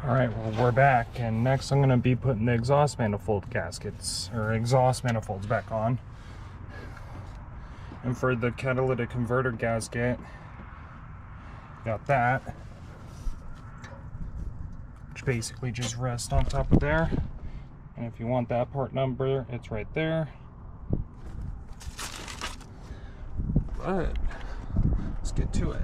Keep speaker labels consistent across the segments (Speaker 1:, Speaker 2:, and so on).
Speaker 1: Alright, well, we're back, and next I'm going to be putting the exhaust manifold gaskets, or exhaust manifolds, back on. And for the catalytic converter gasket, got that, which basically just rests on top of there. And if you want that part number, it's right there. But let's get to it.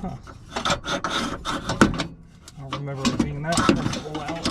Speaker 1: I don't remember it being that simple out.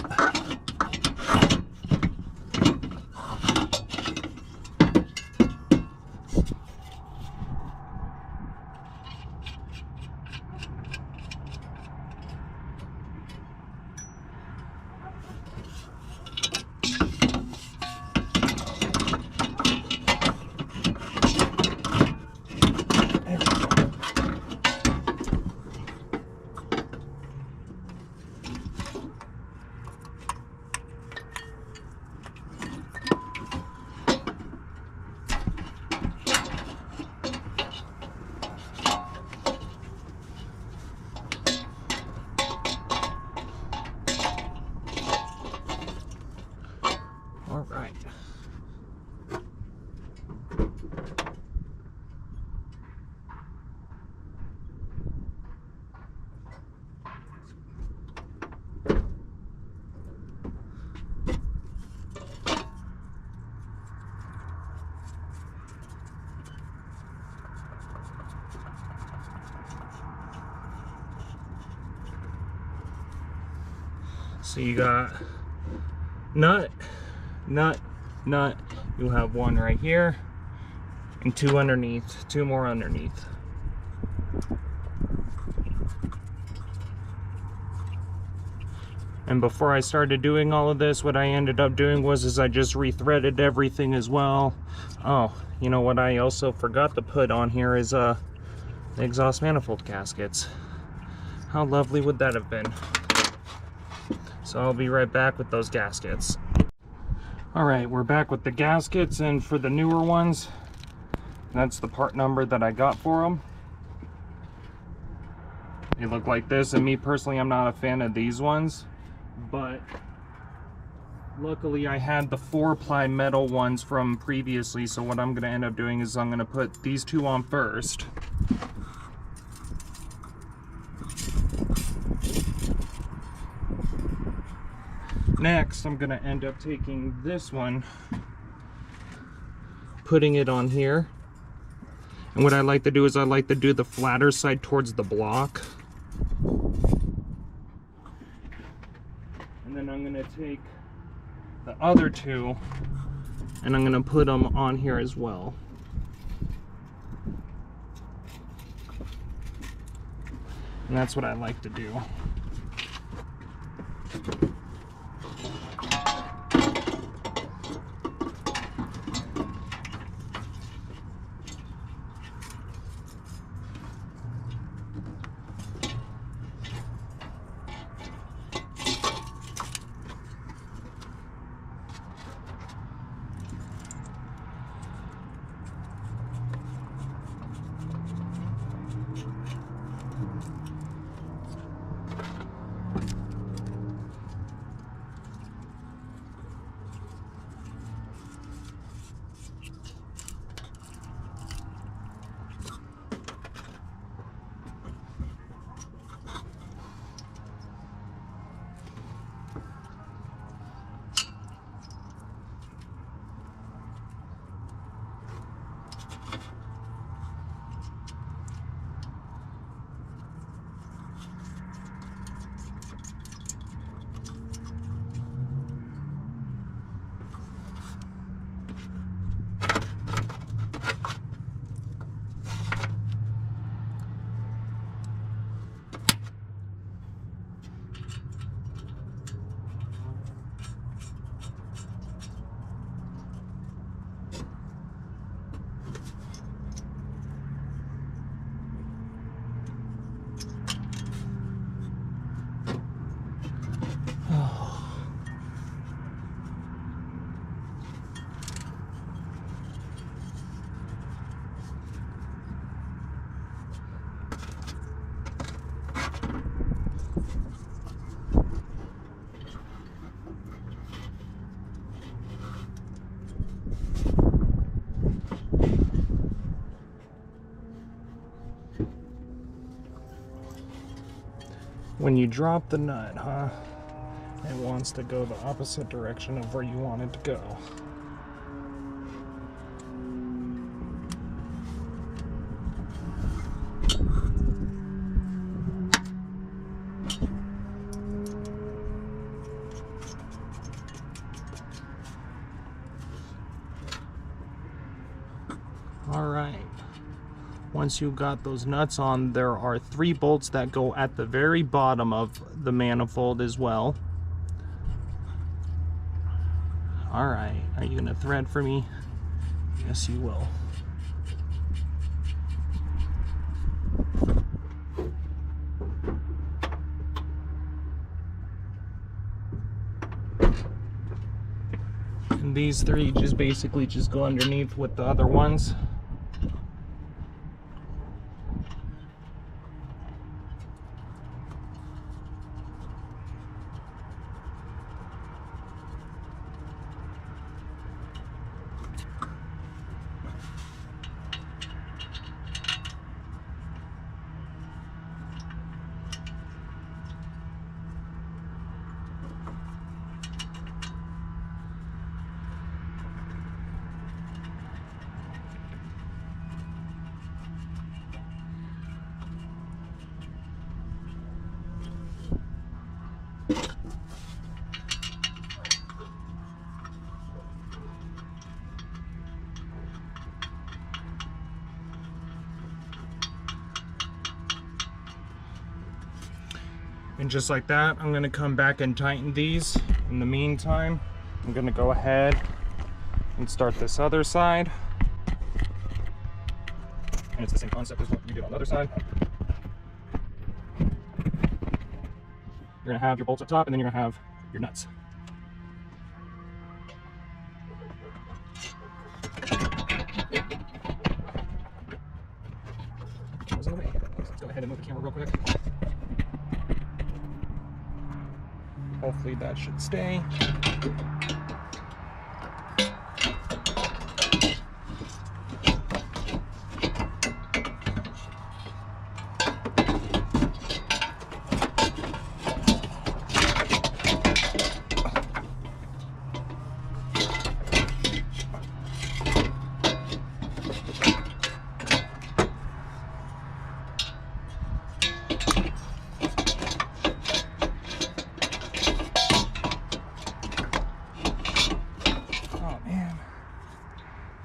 Speaker 1: All right. So you got nut, nut, nut. You have one right here and two underneath, two more underneath. And before I started doing all of this, what I ended up doing was I just rethreaded everything as well. Oh, you know what I also forgot to put on here is the exhaust manifold gaskets. How lovely would that have been? So I'll be right back with those gaskets. Alright, we're back with the gaskets, and for the newer ones, that's the part number that I got for them. They look like this, and me personally, I'm not a fan of these ones, but luckily I had the 4-ply metal ones from previously, so what I'm going to end up doing is I'm going to put these two on first. Next, I'm going to end up taking this one, putting it on here. And what I like to do is I like to do the flatter side towards the block. And then I'm going to take the other two and I'm going to put them on here as well. And that's what I like to do. When you drop the nut, huh? It wants to go the opposite direction of where you want it to go. All right. Once you've got those nuts on, there are 3 bolts that go at the very bottom of the manifold as well. All right, are you gonna thread for me? Yes, you will. And these 3 just basically just go underneath with the other ones. And just like that, I'm gonna come back and tighten these. In the meantime, I'm gonna go ahead and start this other side. And it's the same concept as what we did on the other side. You're gonna have your bolts up top, and then you're gonna have your nuts. Let's go ahead and move the camera real quick. Hopefully that should stay.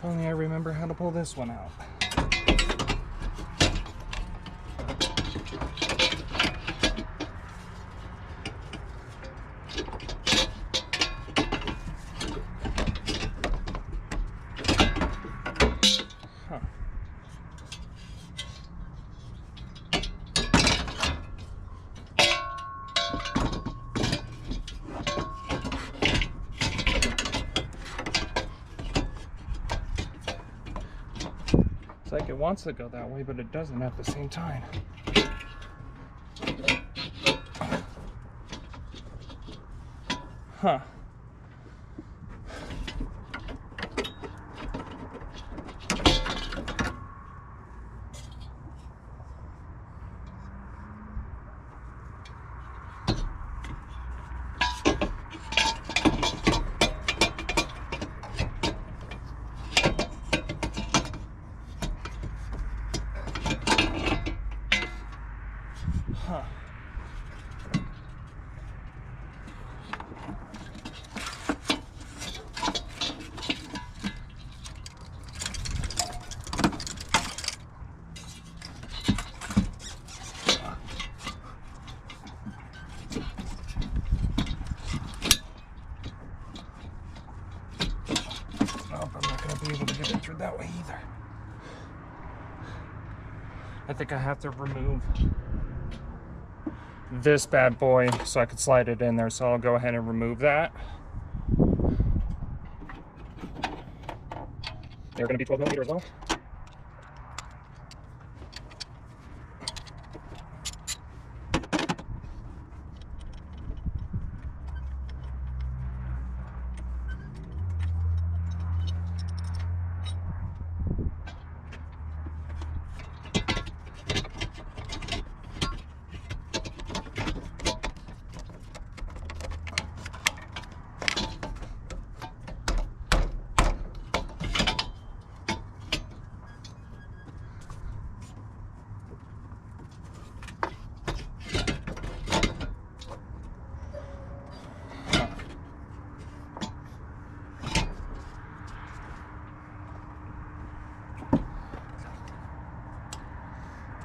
Speaker 1: Only I remember how to pull this one out. Huh. Like it wants to go that way, but it doesn't at the same time. Huh. Huh. Nope, I'm not going to be able to get it through that way either. I think I have to remove this bad boy so I could slide it in there, so I'll go ahead and remove that. They're going to be 12mm as well.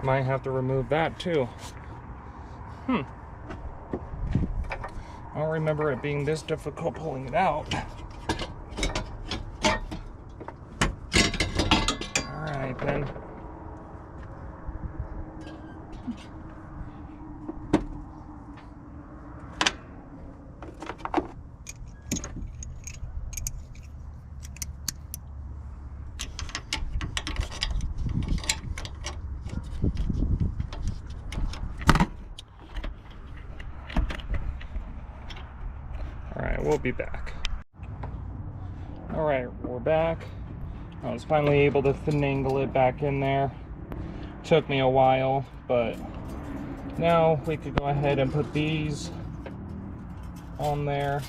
Speaker 1: Might have to remove that too. I don't remember it being this difficult pulling it out. Alright then. Alright, we'll be back. Alright, we're back. I was finally able to finagle it back in there. Took me a while, but now we could go ahead and put these on there.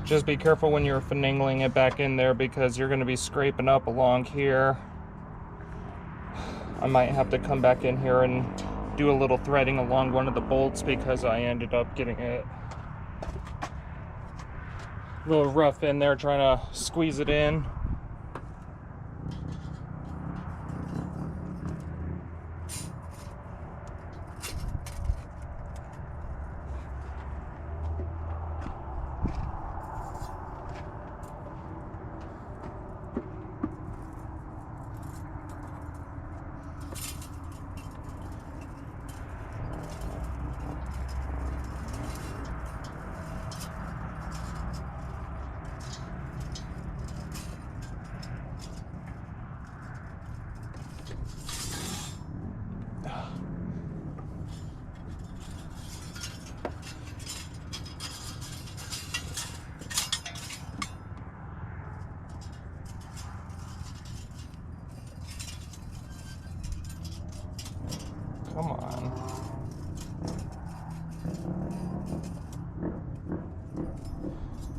Speaker 1: Just be careful when you're finagling it back in there because you're going to be scraping up along here. I might have to come back in here and do a little threading along one of the bolts because I ended up getting it a little rough in there trying to squeeze it in. Come on.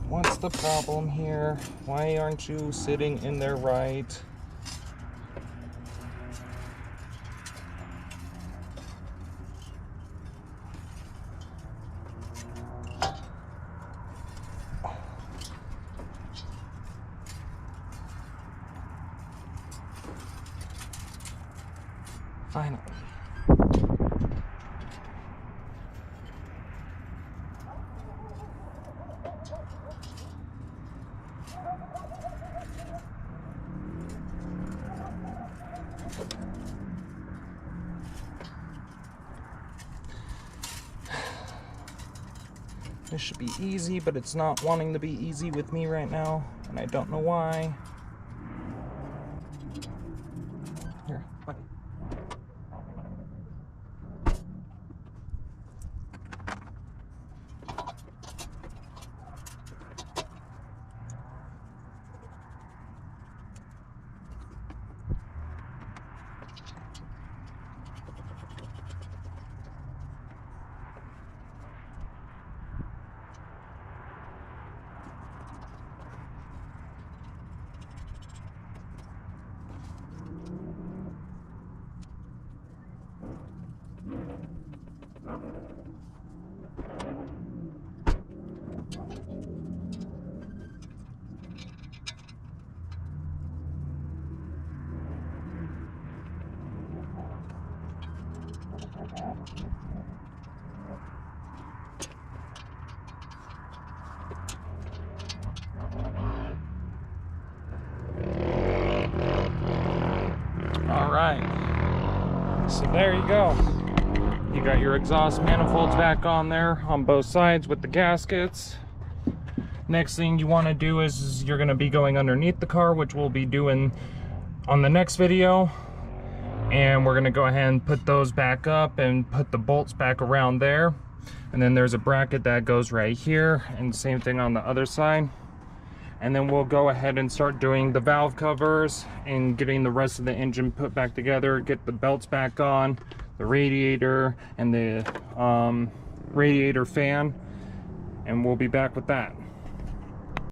Speaker 1: What's the problem here? Why aren't you sitting in there right? Finally. This should be easy, but it's not wanting to be easy with me right now, and I don't know why. Here, buddy. Alright, so there you go. You got your exhaust manifolds back on there on both sides with the gaskets. Next thing you want to do is you're going to be going underneath the car, which we'll be doing on the next video. And we're going to go ahead and put those back up and put the bolts back around there. And then there's a bracket that goes right here, and same thing on the other side. And then we'll go ahead and start doing the valve covers and getting the rest of the engine put back together, get the belts back on, the radiator and the radiator fan, and we'll be back with that.